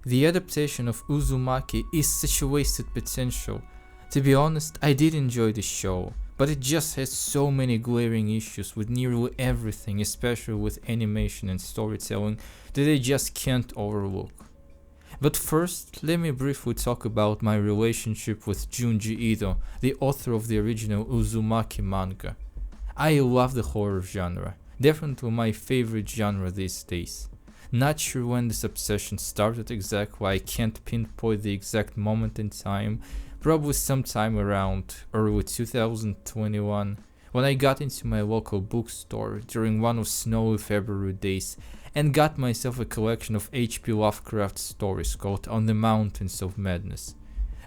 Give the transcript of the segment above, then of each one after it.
The adaptation of Uzumaki is such a wasted potential. To be honest, I did enjoy the show, but it just has so many glaring issues with nearly everything, especially with animation and storytelling, that I just can't overlook. But first, let me briefly talk about my relationship with Junji Ito, the author of the original Uzumaki manga. I love the horror genre, definitely my favorite genre these days. Not sure when this obsession started exactly, I can't pinpoint the exact moment in time, probably sometime around early 2021, when I got into my local bookstore during one of snowy February days and got myself a collection of H.P. Lovecraft stories called On the Mountains of Madness.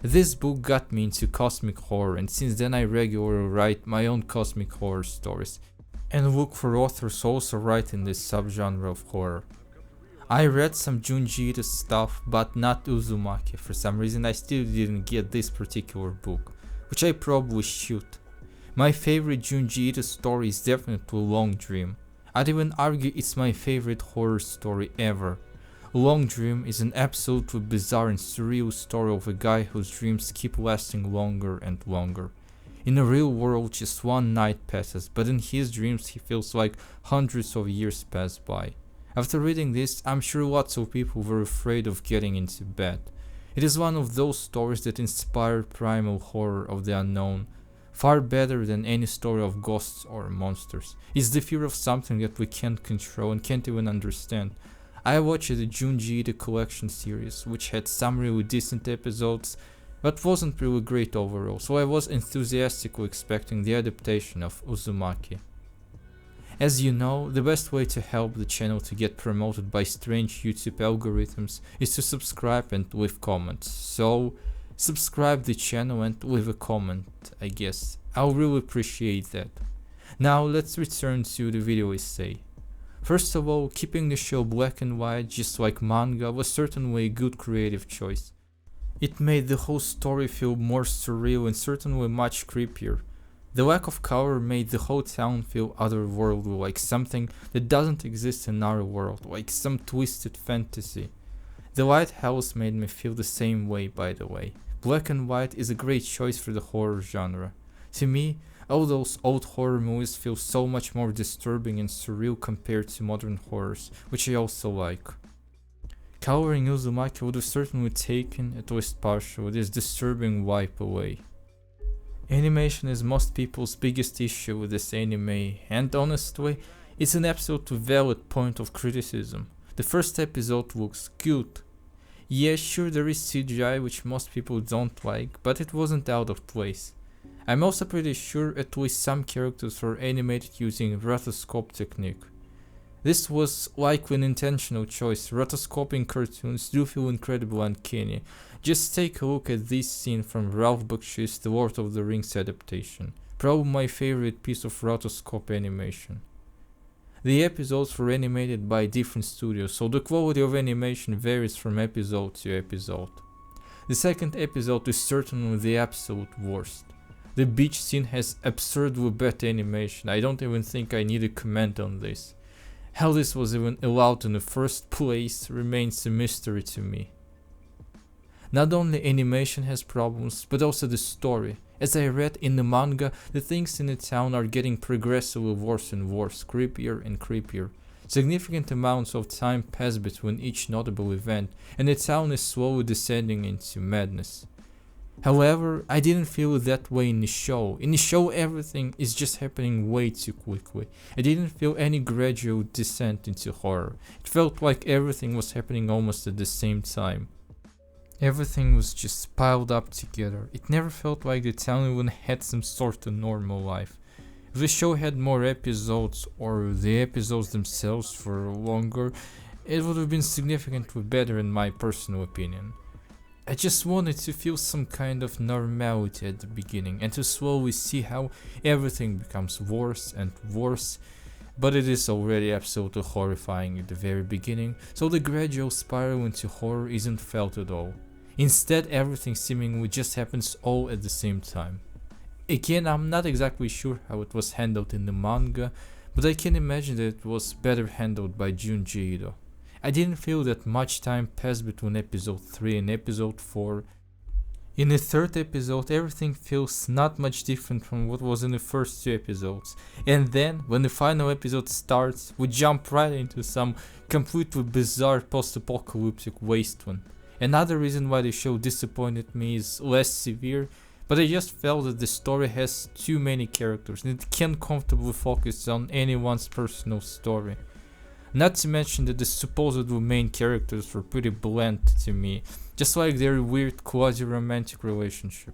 This book got me into cosmic horror, and since then I regularly write my own cosmic horror stories and look for authors also writing this subgenre of horror. I read some Junji Ito stuff, but not Uzumaki. For some reason I still didn't get this particular book, which I probably should. My favorite Junji Ito story is definitely Long Dream. I'd even argue it's my favorite horror story ever. Long Dream is an absolutely bizarre and surreal story of a guy whose dreams keep lasting longer and longer. In the real world just one night passes, but in his dreams he feels like hundreds of years pass by. After reading this, I'm sure lots of people were afraid of getting into bed. It is one of those stories that inspire primal horror of the unknown. Far better than any story of ghosts or monsters. It's the fear of something that we can't control and can't even understand. I watched the Junji Ito collection series, which had some really decent episodes, but wasn't really great overall, so I was enthusiastically expecting the adaptation of Uzumaki. As you know, the best way to help the channel to get promoted by strange YouTube algorithms is to subscribe and leave comments. So, subscribe the channel and leave a comment, I guess. I'll really appreciate that. Now let's return to the video essay. First of all, keeping the show black and white just like manga was certainly a good creative choice. It made the whole story feel more surreal and certainly much creepier. The lack of color made the whole town feel otherworldly, like something that doesn't exist in our world, like some twisted fantasy. The lighthouse made me feel the same way, by the way. Black and white is a great choice for the horror genre. To me, all those old horror movies feel so much more disturbing and surreal compared to modern horrors, which I also like. Coloring Uzumaki would have certainly taken, at least partially, this disturbing vibe away. Animation is most people's biggest issue with this anime, and honestly, it's an absolutely valid point of criticism. The first episode looks good. Yeah, sure there is CGI which most people don't like, but it wasn't out of place. I'm also pretty sure at least some characters were animated using rotoscope technique. This was likely an intentional choice. Rotoscoping cartoons do feel incredibly uncanny. Just take a look at this scene from Ralph Bakshi's The Lord of the Rings adaptation. Probably my favorite piece of rotoscope animation. The episodes were animated by different studios, so the quality of animation varies from episode to episode. The second episode is certainly the absolute worst. The beach scene has absurdly bad animation. I don't even think I need a comment on this. How this was even allowed in the first place remains a mystery to me. Not only animation has problems, but also the story. As I read in the manga, the things in the town are getting progressively worse and worse, creepier and creepier. Significant amounts of time pass between each notable event, and the town is slowly descending into madness. However, I didn't feel that way in the show. In the show, everything is just happening way too quickly. I didn't feel any gradual descent into horror. It felt like everything was happening almost at the same time. Everything was just piled up together. It never felt like the town even had some sort of normal life. If the show had more episodes, or the episodes themselves were longer, it would have been significantly better in my personal opinion. I just wanted to feel some kind of normality at the beginning and to slowly see how everything becomes worse and worse, but it is already absolutely horrifying at the very beginning, so the gradual spiral into horror isn't felt at all. Instead, everything seemingly just happens all at the same time. Again, I'm not exactly sure how it was handled in the manga, but I can imagine that it was better handled by Junji Ito. I didn't feel that much time passed between episode 3 and episode 4. In the third episode, everything feels not much different from what was in the first 2 episodes. And then, when the final episode starts, we jump right into some completely bizarre post-apocalyptic wasteland. Another reason why the show disappointed me is less severe, but I just felt that the story has too many characters and it can't comfortably focus on anyone's personal story. Not to mention that the supposedly main characters were pretty bland to me, just like their weird quasi-romantic relationship.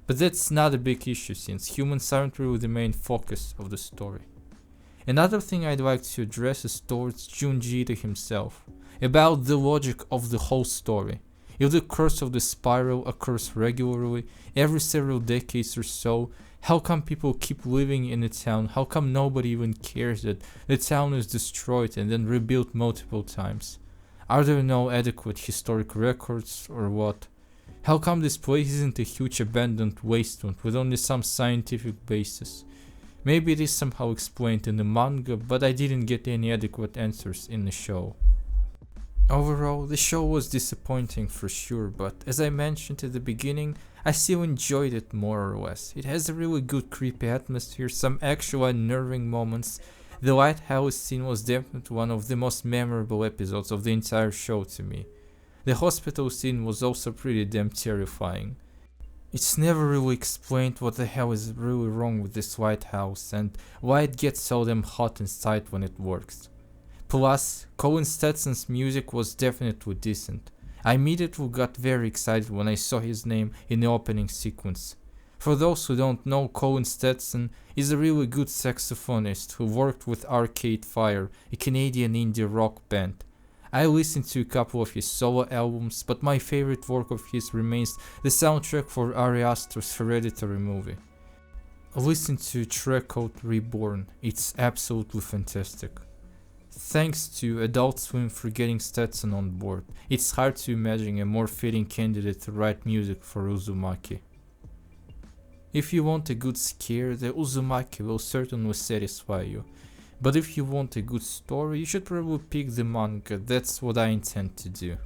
But that's not a big issue since humans aren't really the main focus of the story. Another thing I'd like to address is towards Junji himself, about the logic of the whole story. If the curse of the spiral occurs regularly, every several decades or so, how come people keep living in the town? How come nobody even cares that the town is destroyed and then rebuilt multiple times? Are there no adequate historic records or what? How come this place isn't a huge abandoned wasteland with only some scientific basis? Maybe it is somehow explained in the manga, but I didn't get any adequate answers in the show. Overall, the show was disappointing for sure, but as I mentioned at the beginning, I still enjoyed it more or less. It has a really good creepy atmosphere, some actual unnerving moments. The lighthouse scene was definitely one of the most memorable episodes of the entire show to me. The hospital scene was also pretty damn terrifying. It's never really explained what the hell is really wrong with this lighthouse and why it gets so damn hot inside when it works. Plus, Colin Stetson's music was definitely decent. I immediately got very excited when I saw his name in the opening sequence. For those who don't know, Colin Stetson is a really good saxophonist who worked with Arcade Fire, a Canadian indie rock band. I listened to a couple of his solo albums, but my favorite work of his remains the soundtrack for Ari Aster's Hereditary movie. I listened to a track called Reborn, it's absolutely fantastic. Thanks to Adult Swim for getting Stetson on board, it's hard to imagine a more fitting candidate to write music for Uzumaki. If you want a good scare, the Uzumaki will certainly satisfy you. But if you want a good story, you should probably pick the manga, that's what I intend to do.